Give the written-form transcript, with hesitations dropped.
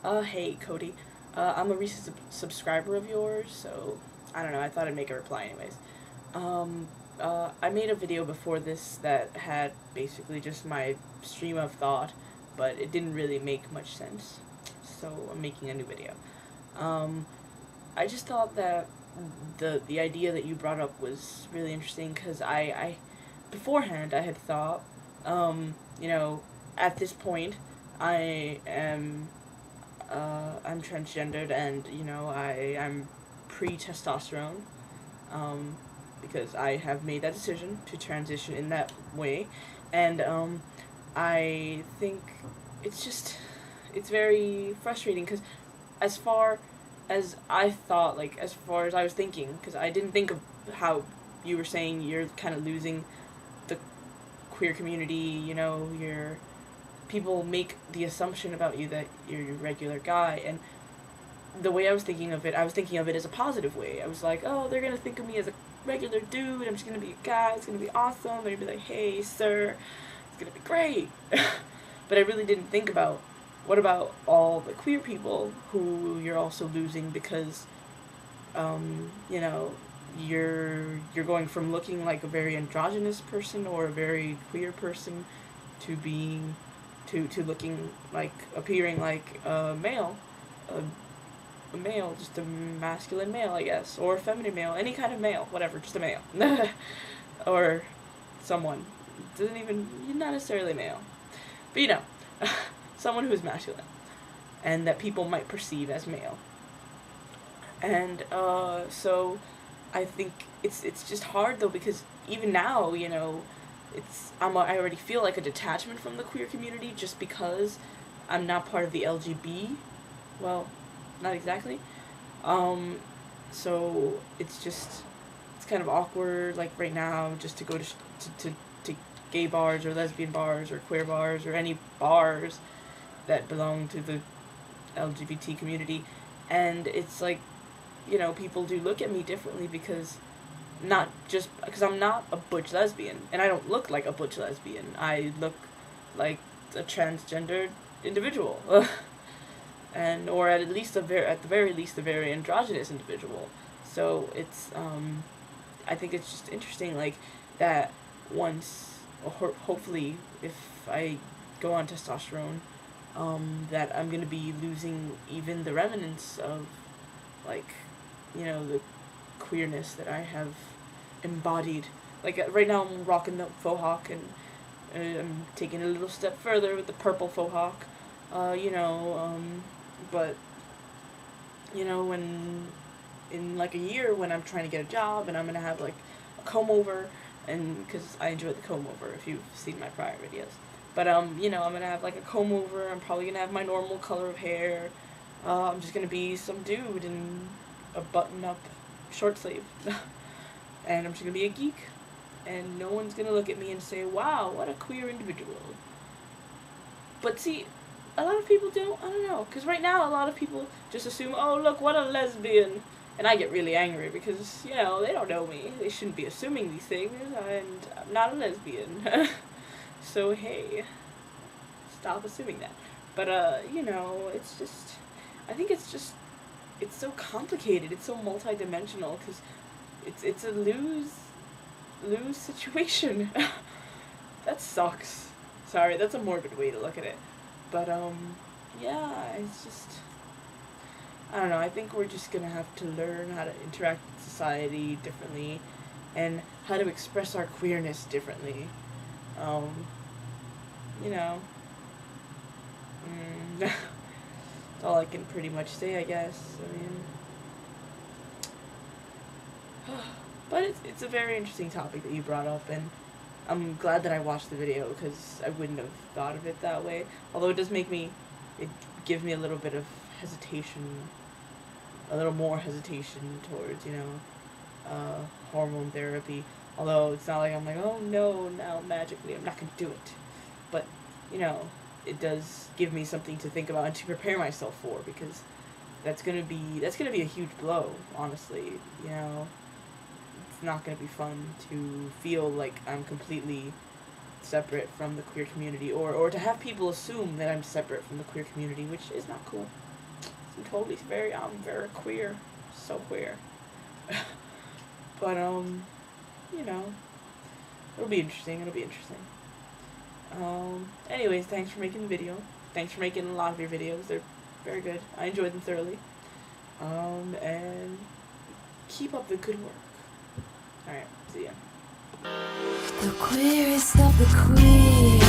Hey, Cody. I'm a recent subscriber of yours, so I don't know. I thought I'd make a reply anyways. Um, I made a video before this that had basically just my stream of thought, but it didn't really make much sense, so I'm making a new video. Um, I just thought that the idea that you brought up was really interesting because beforehand I had thought, you know, at this point, I am I'm transgendered and I'm pre-testosterone, um, because I have made that decision to transition in that way, and I think it's just it's very frustrating because as far as I thought, like as far as I was thinking, because I didn't think of how you were saying you're kind of losing the queer community. You're people make the assumption about you that you're a regular guy, and the way I was thinking of it as a positive way. I was like, oh, they're gonna think of me as a regular dude. I'm just gonna be a guy. It's gonna be awesome. They're gonna be like, hey, sir, it's gonna be great. But I really didn't think about what about all the queer people who you're also losing because, um, you know, you're going from looking like a very androgynous person or a very queer person to being to looking like appearing like a male, a male, just a masculine male, I guess, or a feminine male, any kind of male, whatever, just a male, or someone doesn't even you're not necessarily male, but someone who's masculine and that people might perceive as male, and so I think it's just hard though because even now I already feel like a detachment from the queer community just because I'm not part of the LGB. Well, not exactly. Um, so it's kind of awkward like right now just to go to gay bars or lesbian bars or queer bars or any bars that belong to the LGBT community, and it's like people do look at me differently because not just because I'm not a butch lesbian and I don't look like a butch lesbian. I look like a transgendered individual, and or at the very least a very androgynous individual. So I think it's just interesting like that once hopefully if I go on testosterone, that I'm gonna be losing even the remnants of like the queerness that I have embodied. Like right now, I'm rocking the faux hawk, and I'm taking a little step further with the purple faux hawk. But when in like a year when I'm trying to get a job and I'm gonna have like a comb over, and because I enjoy the comb over if you've seen my prior videos. But I'm gonna have like a comb over. I'm probably gonna have my normal color of hair. I'm just gonna be some dude in a button-up short sleeve. And I'm just gonna be a geek, and no one's gonna look at me and say, "Wow, what a queer individual." But see, a lot of people don't. I don't know, because right now a lot of people just assume, "Oh, look, what a lesbian," and I get really angry because they don't know me. They shouldn't be assuming these things, and I'm not a lesbian. So hey, stop assuming that. But it's just, I think it's so complicated. It's so multidimensional because it's a lose situation. That sucks. Sorry, that's a morbid way to look at it. But yeah, it's just I don't know. I think we're just gonna have to learn how to interact with society differently, and how to express our queerness differently. Um, you know, that's all I can pretty much say, I guess. I mean. But it's a very interesting topic that you brought up, and I'm glad that I watched the video because I wouldn't have thought of it that way. Although it gives me a little bit of hesitation, a little more hesitation towards, hormone therapy. Although it's not like I'm like, oh no, now magically I'm not going to do it. But, it does give me something to think about and to prepare myself for because that's gonna be a huge blow, honestly. It's not gonna be fun to feel like I'm completely separate from the queer community, or to have people assume that I'm separate from the queer community, which is not cool. I'm very queer. So queer. But, you know, it'll be interesting. Anyways, thanks for making the video. Thanks for making a lot of your videos. They're very good. I enjoyed them thoroughly. And keep up the good work. Alright, see ya. The queerest of the queer.